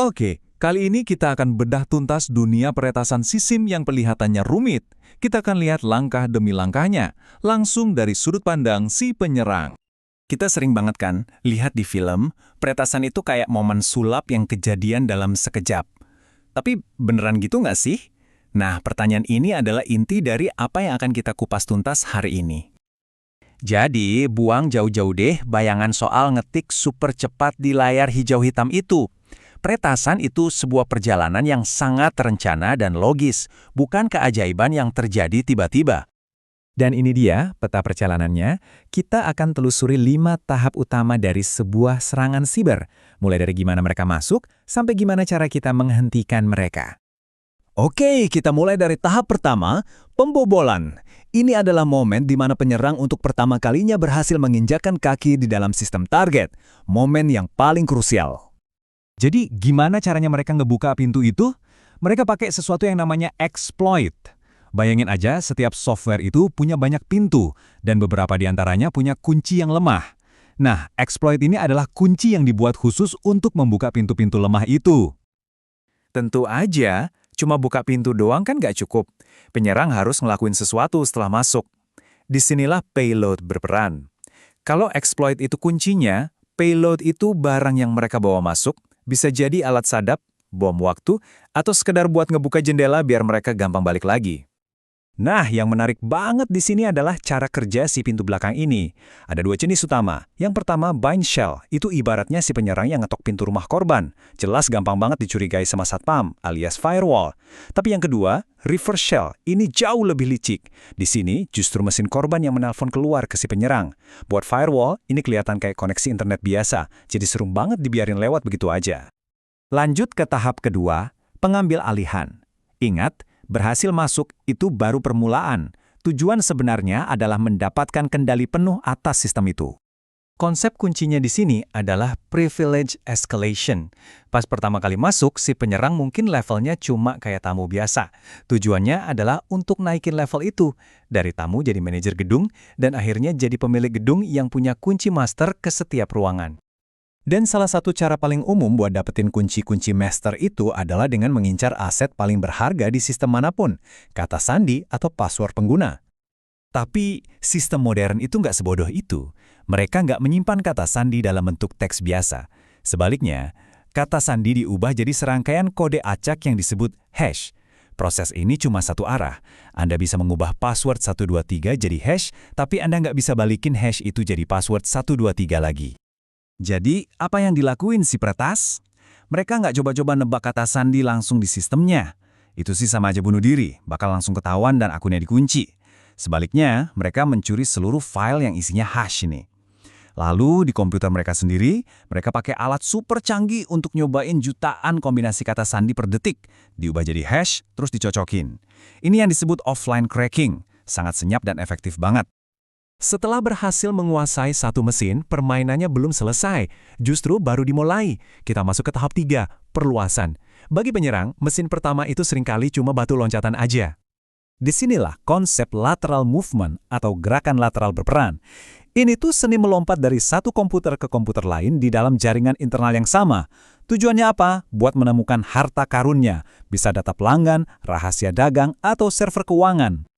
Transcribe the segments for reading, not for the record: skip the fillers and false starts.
Oke, kali ini kita akan bedah tuntas dunia peretasan SISIM yang kelihatannya rumit. Kita akan lihat langkah demi langkahnya, langsung dari sudut pandang si penyerang. Kita sering banget kan lihat di film, peretasan itu kayak momen sulap yang kejadian dalam sekejap. Tapi beneran gitu nggak sih? Nah, pertanyaan ini adalah inti dari apa yang akan kita kupas tuntas hari ini. Jadi, buang jauh-jauh deh bayangan soal ngetik super cepat di layar hijau hitam itu. Peretasan itu sebuah perjalanan yang sangat terencana dan logis, bukan keajaiban yang terjadi tiba-tiba. Dan ini dia peta perjalanannya. Kita akan telusuri 5 tahap utama dari sebuah serangan siber, mulai dari gimana mereka masuk sampai gimana cara kita menghentikan mereka. Oke, kita mulai dari tahap pertama, pembobolan. Ini adalah momen di mana penyerang untuk pertama kalinya berhasil menginjakkan kaki di dalam sistem target, momen yang paling krusial. Jadi, gimana caranya mereka ngebuka pintu itu? Mereka pakai sesuatu yang namanya exploit. Bayangin aja, setiap software itu punya banyak pintu, dan beberapa di antaranya punya kunci yang lemah. Nah, exploit ini adalah kunci yang dibuat khusus untuk membuka pintu-pintu lemah itu. Tentu aja, cuma buka pintu doang kan nggak cukup. Penyerang harus ngelakuin sesuatu setelah masuk. Disinilah payload berperan. Kalau exploit itu kuncinya, payload itu barang yang mereka bawa masuk, bisa jadi alat sadap, bom waktu, atau sekedar buat ngebuka jendela biar mereka gampang balik lagi. Nah, yang menarik banget di sini adalah cara kerja si pintu belakang ini. Ada 2 jenis utama. Yang pertama, bind shell. Itu ibaratnya si penyerang yang ngetok pintu rumah korban. Jelas gampang banget dicurigai sama satpam, alias firewall. Tapi yang kedua, reverse shell. Ini jauh lebih licik. Di sini, justru mesin korban yang menelpon keluar ke si penyerang. Buat firewall, ini kelihatan kayak koneksi internet biasa. Jadi serum banget dibiarin lewat begitu aja. Lanjut ke tahap kedua, pengambil alihan. Ingat, berhasil masuk itu baru permulaan. Tujuan sebenarnya adalah mendapatkan kendali penuh atas sistem itu. Konsep kuncinya di sini adalah privilege escalation. Pas pertama kali masuk, si penyerang mungkin levelnya cuma kayak tamu biasa. Tujuannya adalah untuk naikin level itu. Dari tamu jadi manajer gedung, dan akhirnya jadi pemilik gedung yang punya kunci master ke setiap ruangan. Dan salah satu cara paling umum buat dapetin kunci-kunci master itu adalah dengan mengincar aset paling berharga di sistem manapun, kata sandi atau password pengguna. Tapi sistem modern itu nggak sebodoh itu. Mereka nggak menyimpan kata sandi dalam bentuk teks biasa. Sebaliknya, kata sandi diubah jadi serangkaian kode acak yang disebut hash. Proses ini cuma satu arah. Anda bisa mengubah password 123 jadi hash, tapi Anda nggak bisa balikin hash itu jadi password 123 lagi. Jadi, apa yang dilakuin si peretas? Mereka nggak coba-coba nebak kata sandi langsung di sistemnya. Itu sih sama aja bunuh diri, bakal langsung ketahuan dan akunnya dikunci. Sebaliknya, mereka mencuri seluruh file yang isinya hash ini. Lalu, di komputer mereka sendiri, mereka pakai alat super canggih untuk nyobain jutaan kombinasi kata sandi per detik. Diubah jadi hash, terus dicocokin. Ini yang disebut offline cracking. Sangat senyap dan efektif banget. Setelah berhasil menguasai satu mesin, permainannya belum selesai. Justru baru dimulai. Kita masuk ke tahap 3, perluasan. Bagi penyerang, mesin pertama itu seringkali cuma batu loncatan aja. Disinilah konsep lateral movement atau gerakan lateral berperan. Ini tuh seni melompat dari satu komputer ke komputer lain di dalam jaringan internal yang sama. Tujuannya apa? Buat menemukan harta karunnya. Bisa data pelanggan, rahasia dagang, atau server keuangan.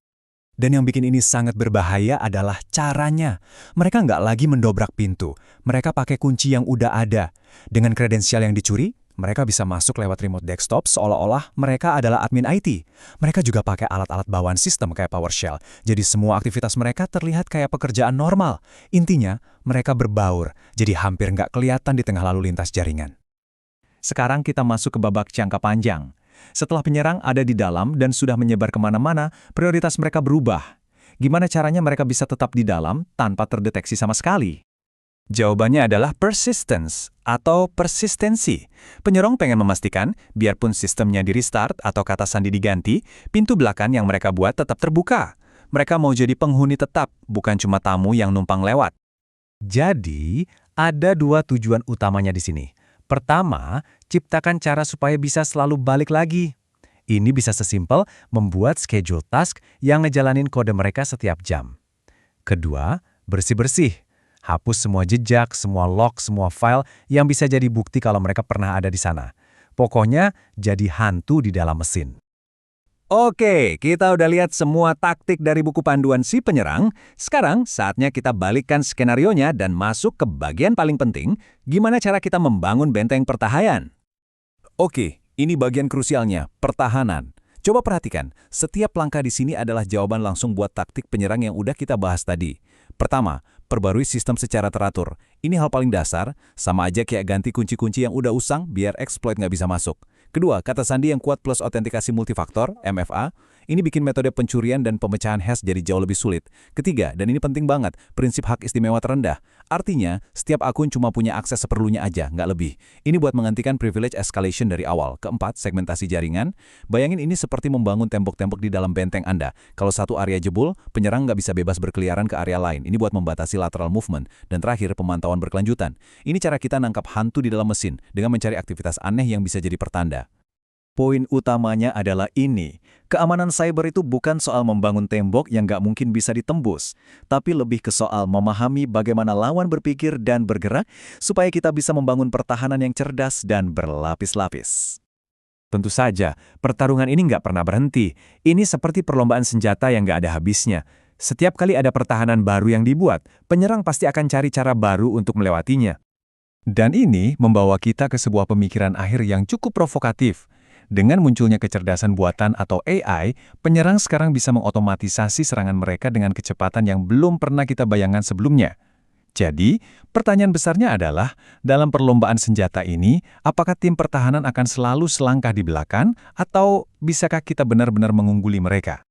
Dan yang bikin ini sangat berbahaya adalah caranya. Mereka nggak lagi mendobrak pintu. Mereka pakai kunci yang udah ada. Dengan kredensial yang dicuri, mereka bisa masuk lewat remote desktop seolah-olah mereka adalah admin IT. Mereka juga pakai alat-alat bawaan sistem kayak PowerShell. Jadi semua aktivitas mereka terlihat kayak pekerjaan normal. Intinya, mereka berbaur. Jadi hampir nggak kelihatan di tengah lalu lintas jaringan. Sekarang kita masuk ke babak jangka panjang. Setelah penyerang ada di dalam dan sudah menyebar kemana-mana, prioritas mereka berubah. Gimana caranya mereka bisa tetap di dalam tanpa terdeteksi sama sekali? Jawabannya adalah persistence atau persistensi. Penyerang pengen memastikan, biarpun sistemnya di-restart atau kata sandi diganti, pintu belakang yang mereka buat tetap terbuka. Mereka mau jadi penghuni tetap, bukan cuma tamu yang numpang lewat. Jadi, ada 2 tujuan utamanya di sini. Pertama, ciptakan cara supaya bisa selalu balik lagi. Ini bisa sesimpel membuat schedule task yang ngejalanin kode mereka setiap jam. Kedua, bersih-bersih. Hapus semua jejak, semua log, semua file yang bisa jadi bukti kalau mereka pernah ada di sana. Pokoknya jadi hantu di dalam mesin. Oke, kita udah lihat semua taktik dari buku panduan si penyerang. Sekarang saatnya kita balikkan skenarionya dan masuk ke bagian paling penting, gimana cara kita membangun benteng pertahanan. Oke, ini bagian krusialnya, pertahanan. Coba perhatikan, setiap langkah di sini adalah jawaban langsung buat taktik penyerang yang udah kita bahas tadi. Pertama, perbarui sistem secara teratur. Ini hal paling dasar, sama aja kayak ganti kunci-kunci yang udah usang biar exploit nggak bisa masuk. Kedua, kata sandi yang kuat plus autentikasi multifaktor, MFA, ini bikin metode pencurian dan pemecahan hash jadi jauh lebih sulit. Ketiga, dan ini penting banget, prinsip hak istimewa terendah. Artinya, setiap akun cuma punya akses seperlunya aja, nggak lebih. Ini buat menghentikan privilege escalation dari awal. Keempat, segmentasi jaringan. Bayangin ini seperti membangun tembok-tembok di dalam benteng Anda. Kalau satu area jebol, penyerang nggak bisa bebas berkeliaran ke area lain. Ini buat membatasi lateral movement. Dan terakhir, pemantauan berkelanjutan. Ini cara kita nangkap hantu di dalam mesin dengan mencari aktivitas aneh yang bisa jadi pertanda. Poin utamanya adalah ini, keamanan cyber itu bukan soal membangun tembok yang nggak mungkin bisa ditembus, tapi lebih ke soal memahami bagaimana lawan berpikir dan bergerak supaya kita bisa membangun pertahanan yang cerdas dan berlapis-lapis. Tentu saja, pertarungan ini nggak pernah berhenti. Ini seperti perlombaan senjata yang nggak ada habisnya. Setiap kali ada pertahanan baru yang dibuat, penyerang pasti akan cari cara baru untuk melewatinya. Dan ini membawa kita ke sebuah pemikiran akhir yang cukup provokatif. Dengan munculnya kecerdasan buatan atau AI, penyerang sekarang bisa mengotomatisasi serangan mereka dengan kecepatan yang belum pernah kita bayangkan sebelumnya. Jadi, pertanyaan besarnya adalah, dalam perlombaan senjata ini, apakah tim pertahanan akan selalu selangkah di belakang, atau bisakah kita benar-benar mengungguli mereka?